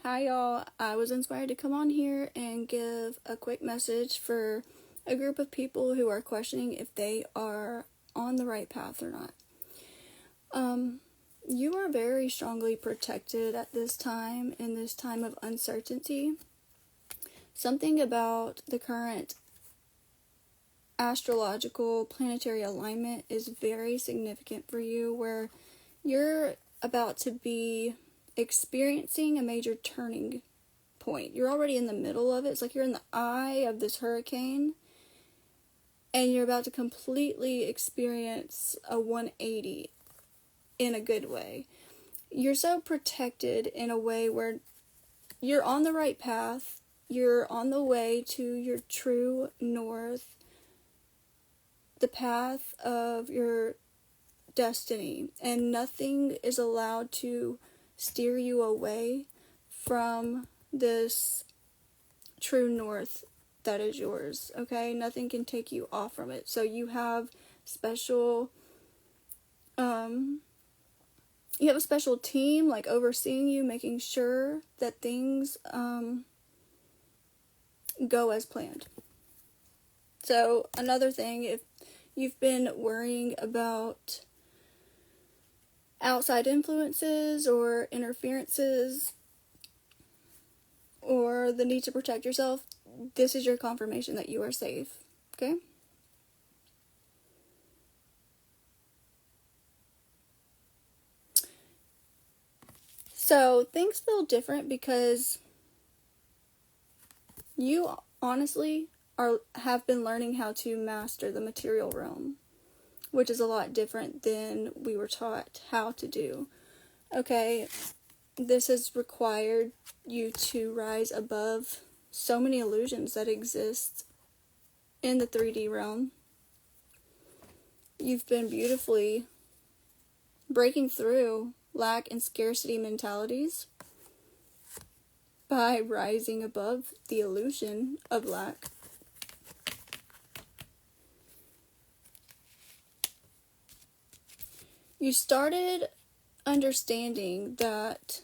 Hi y'all, I was inspired to come on here and give a quick message for a group of people who are questioning if they are on the right path or not. You are very strongly protected at this time, in this time of uncertainty. Something about the current astrological planetary alignment is very significant for you, where you're about to be experiencing a major turning point. You're already in the middle of it. It's like you're in the eye of this hurricane, and you're about to completely experience a 180 in a good way. You're so protected in a way where you're on the right path. You're on the way to your true north, the path of your destiny, and nothing is allowed to steer you away from this true north that is yours, okay? Nothing can take you off from it. So you have special you have a special team like overseeing you, making sure that things go as planned. So another thing, if you've been worrying about outside influences or interferences or the need to protect yourself, this is your confirmation that you are safe, okay? So things feel different because you honestly have been learning how to master the material realm, which is a lot different than we were taught how to do. Okay, this has required you to rise above so many illusions that exist in the 3D realm. You've been beautifully breaking through lack and scarcity mentalities by rising above the illusion of lack. You started understanding that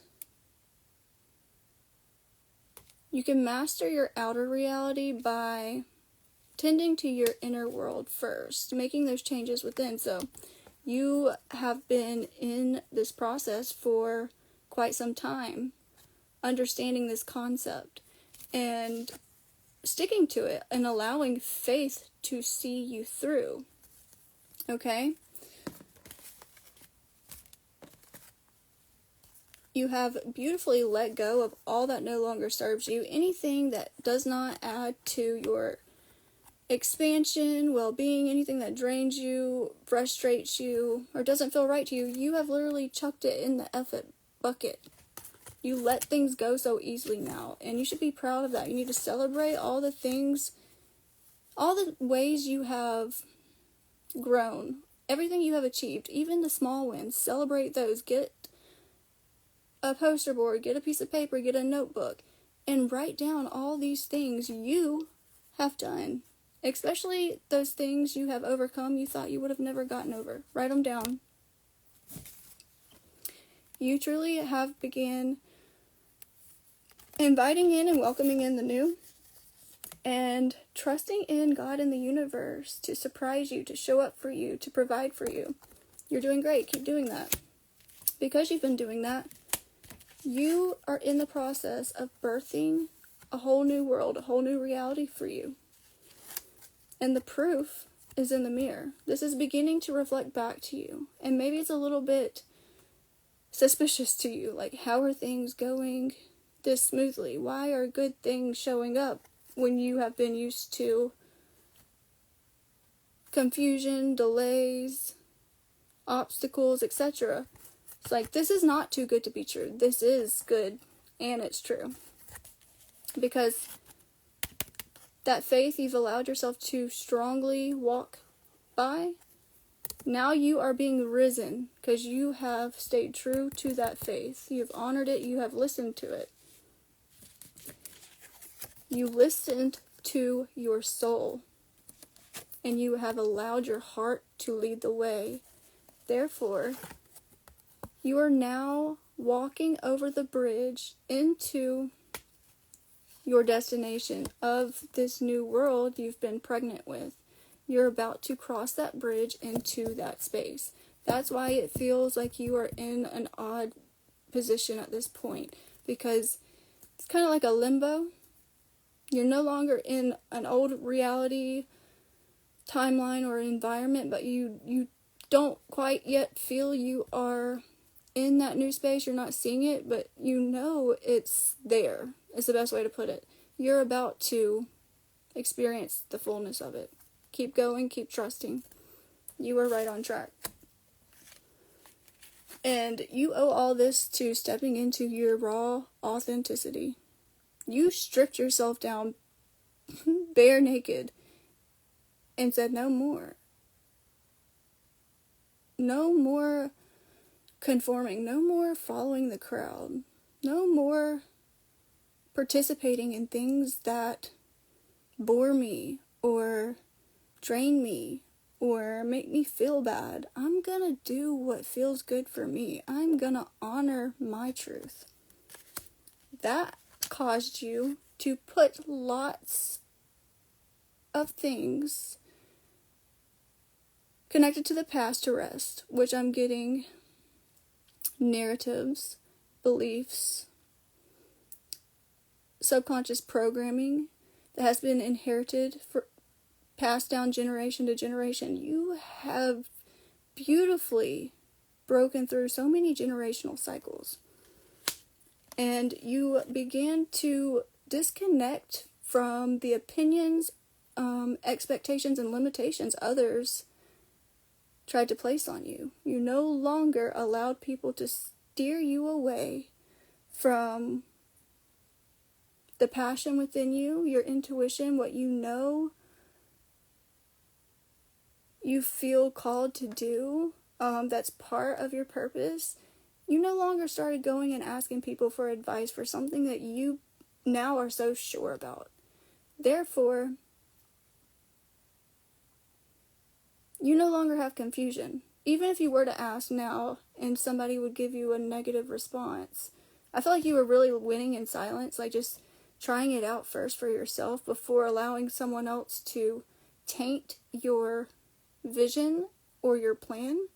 you can master your outer reality by tending to your inner world first, making those changes within. So you have been in this process for quite some time, understanding this concept and sticking to it and allowing faith to see you through, okay? You have beautifully let go of all that no longer serves you. Anything that does not add to your expansion, well-being, anything that drains you, frustrates you, or doesn't feel right to you, you have literally chucked it in the F it bucket. You let things go so easily now, and you should be proud of that. You need to celebrate all the things, all the ways you have grown, everything you have achieved, even the small wins. Celebrate those. Get a poster board, get a piece of paper, get a notebook, and write down all these things you have done. Especially those things you have overcome you thought you would have never gotten over. Write them down. You truly have began inviting in and welcoming in the new, and trusting in God and the universe to surprise you, to show up for you, to provide for you. You're doing great. Keep doing that. Because you've been doing that, you are in the process of birthing a whole new world, a whole new reality for you. And the proof is in the mirror. This is beginning to reflect back to you. And maybe it's a little bit suspicious to you. Like, how are things going this smoothly? Why are good things showing up when you have been used to confusion, delays, obstacles, etc.? It's like, this is not too good to be true. This is good, and it's true. Because that faith you've allowed yourself to strongly walk by, now you are being risen because you have stayed true to that faith. You have honored it. You have listened to it. You listened to your soul, and you have allowed your heart to lead the way. Therefore, you are now walking over the bridge into your destination of this new world you've been pregnant with. You're about to cross that bridge into that space. That's why it feels like you are in an odd position at this point, because it's kind of like a limbo. You're no longer in an old reality timeline or environment, but you don't quite yet feel you are in that new space. You're not seeing it, but you know it's there. It's the best way to put it. You're about to experience the fullness of it. Keep going, keep trusting. You are right on track. And you owe all this to stepping into your raw authenticity. You stripped yourself down bare naked and said no more. No more conforming. No more following the crowd. No more participating in things that bore me or drain me or make me feel bad. I'm gonna do what feels good for me. I'm gonna honor my truth. That caused you to put lots of things connected to the past to rest, which I'm getting narratives, beliefs, subconscious programming that has been inherited, for passed down generation to generation. You have beautifully broken through so many generational cycles, and you began to disconnect from the opinions, expectations, and limitations others tried to place on you. You no longer allowed people to steer you away from the passion within you, your intuition, what you know you feel called to do, that's part of your purpose. You no longer started going and asking people for advice for something that you now are so sure about. Therefore, you no longer have confusion. Even if you were to ask now and somebody would give you a negative response, I feel like you were really winning in silence, like just trying it out first for yourself before allowing someone else to taint your vision or your plan.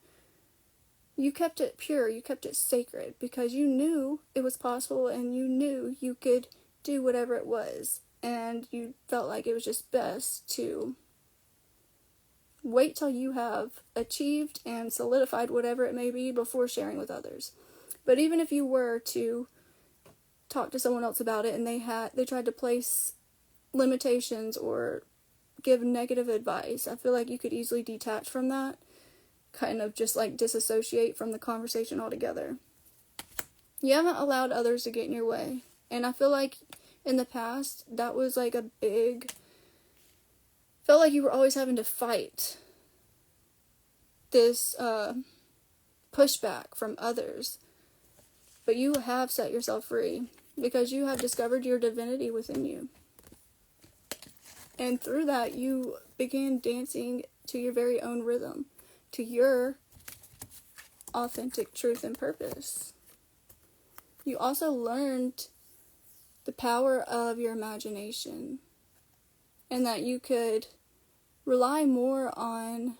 You kept it pure, you kept it sacred, because you knew it was possible and you knew you could do whatever it was, and you felt like it was just best to wait till you have achieved and solidified whatever it may be before sharing with others. But even if you were to talk to someone else about it and they tried to place limitations or give negative advice, I feel like you could easily detach from that, kind of just like disassociate from the conversation altogether. You haven't allowed others to get in your way, and I feel like in the past that was like a big, felt like you were always having to fight this pushback from others. But you have set yourself free because you have discovered your divinity within you. And through that, you began dancing to your very own rhythm, to your authentic truth and purpose. You also learned the power of your imagination, and that you could rely more on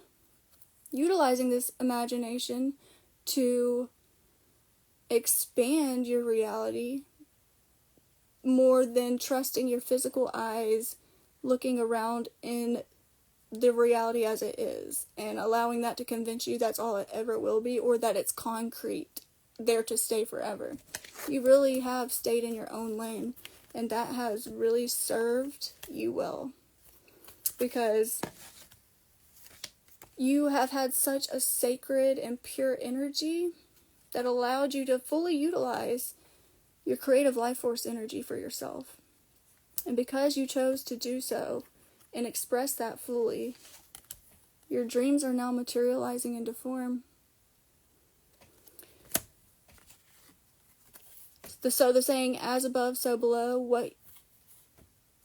utilizing this imagination to expand your reality more than trusting your physical eyes looking around in the reality as it is and allowing that to convince you that's all it ever will be, or that it's concrete, there to stay forever. You really have stayed in your own lane, and that has really served you well, because you have had such a sacred and pure energy that allowed you to fully utilize your creative life force energy for yourself. And because you chose to do so and express that fully, your dreams are now materializing into form. So the saying, as above, so below,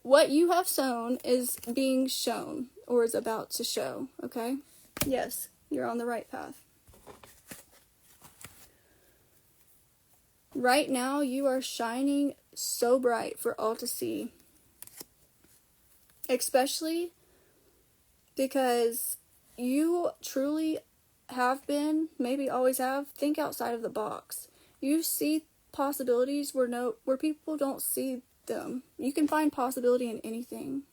what you have sown is being shown, or is about to show, okay? Yes, you're on the right path. Right now, you are shining so bright for all to see. Especially because you truly have been, maybe always have, think outside of the box. You see possibilities where people don't see them. You can find possibility in anything.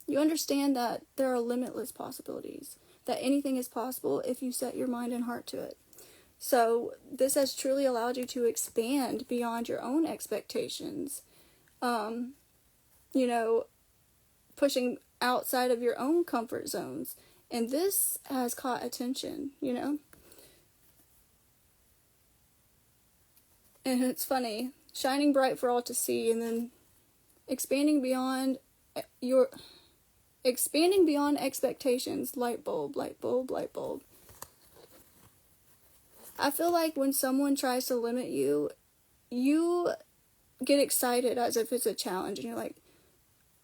You understand that there are limitless possibilities, that anything is possible if you set your mind and heart to it. So this has truly allowed you to expand beyond your own expectations. Pushing outside of your own comfort zones. And this has caught attention, And it's funny, shining bright for all to see, and then expanding beyond expectations. Light bulb, light bulb, light bulb. I feel like when someone tries to limit you, you get excited as if it's a challenge, and you're like,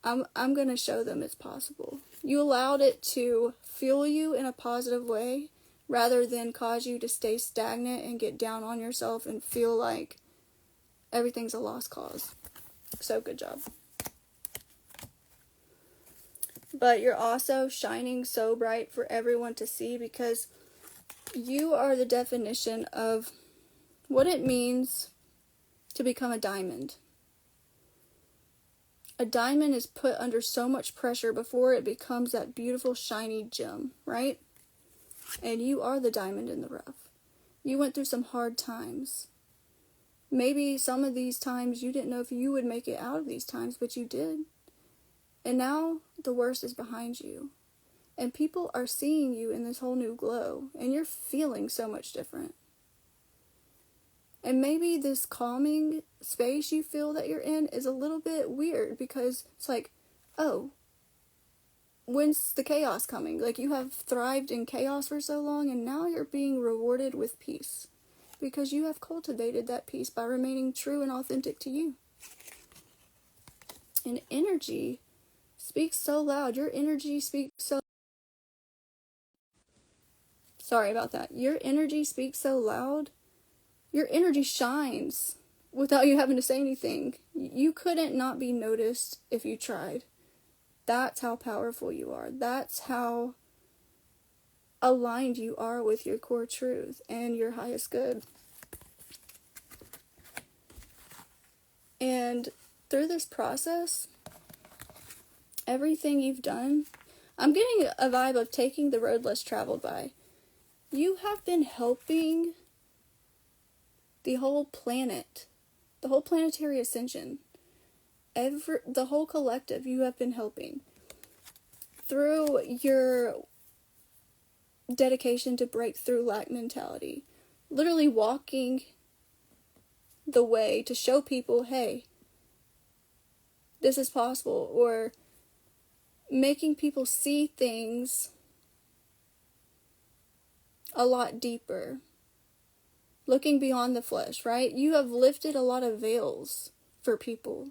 I'm going to show them it's possible. You allowed it to fuel you in a positive way rather than cause you to stay stagnant and get down on yourself and feel like everything's a lost cause. So good job. But you're also shining so bright for everyone to see because you are the definition of what it means to become a diamond. A diamond is put under so much pressure before it becomes that beautiful shiny gem, right? And you are the diamond in the rough. You went through some hard times. Maybe some of these times you didn't know if you would make it out of these times, but you did. And now the worst is behind you. And people are seeing you in this whole new glow, and you're feeling so much different. And maybe this calming space you feel that you're in is a little bit weird because it's like, oh, when's the chaos coming? Like, you have thrived in chaos for so long, and now you're being rewarded with peace because you have cultivated that peace by remaining true and authentic to you. And energy speaks so loud. Your energy speaks so... Sorry about that. Your energy speaks so loud. Your energy shines without you having to say anything. You couldn't not be noticed if you tried. That's how powerful you are. That's how aligned you are with your core truth and your highest good. And through this process, everything you've done, I'm getting a vibe of taking the road less traveled by. You have been helping the whole planet, the whole planetary ascension, the whole collective you have been helping through your dedication to break through lack mentality, literally walking the way to show people, hey, this is possible, or making people see things a lot deeper. Looking beyond the flesh, right? You have lifted a lot of veils for people.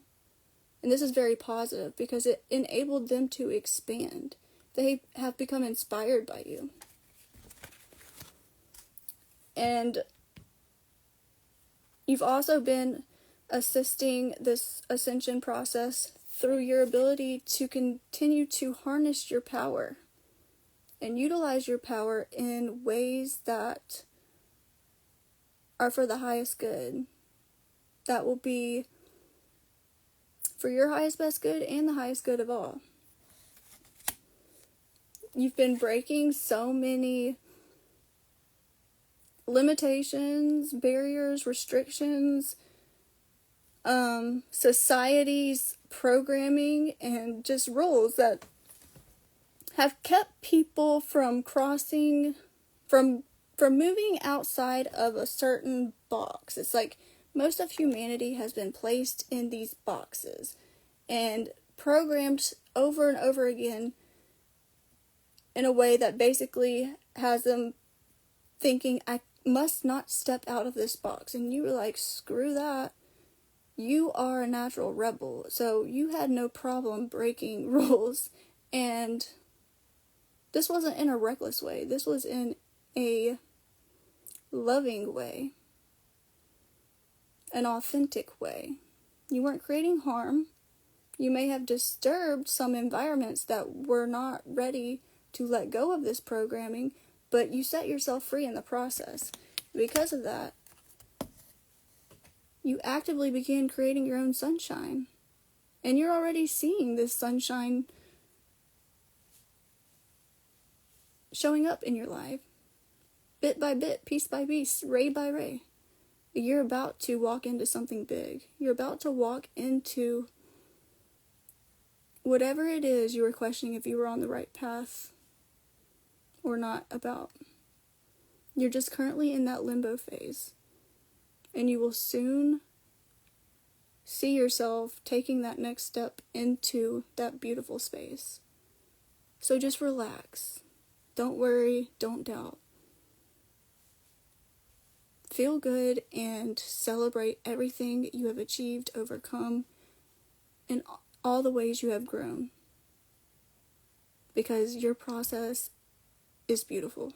And this is very positive because it enabled them to expand. They have become inspired by you. And you've also been assisting this ascension process through your ability to continue to harness your power and utilize your power in ways that are for the highest good. That will be for your highest best good and the highest good of all. You've been breaking so many limitations, barriers, restrictions, society's programming, and just rules that have kept people from moving outside of a certain box. It's like most of humanity has been placed in these boxes and programmed over and over again in a way that basically has them thinking, I must not step out of this box. And you were like, screw that. You are a natural rebel. So you had no problem breaking rules. And this wasn't in a reckless way. This was in a loving way. an authentic way. You weren't creating harm. You may have disturbed some environments that were not ready to let go of this programming, but you set yourself free in the process. Because of that, you actively began creating your own sunshine. And you're already seeing this sunshine showing up in your life. Bit by bit, piece by piece, ray by ray. You're about to walk into something big. You're about to walk into whatever it is you were questioning if you were on the right path or not about. You're just currently in that limbo phase. And you will soon see yourself taking that next step into that beautiful space. So just relax. Don't worry, don't doubt. Feel good and celebrate everything you have achieved, overcome, and all the ways you have grown. Because your process is beautiful.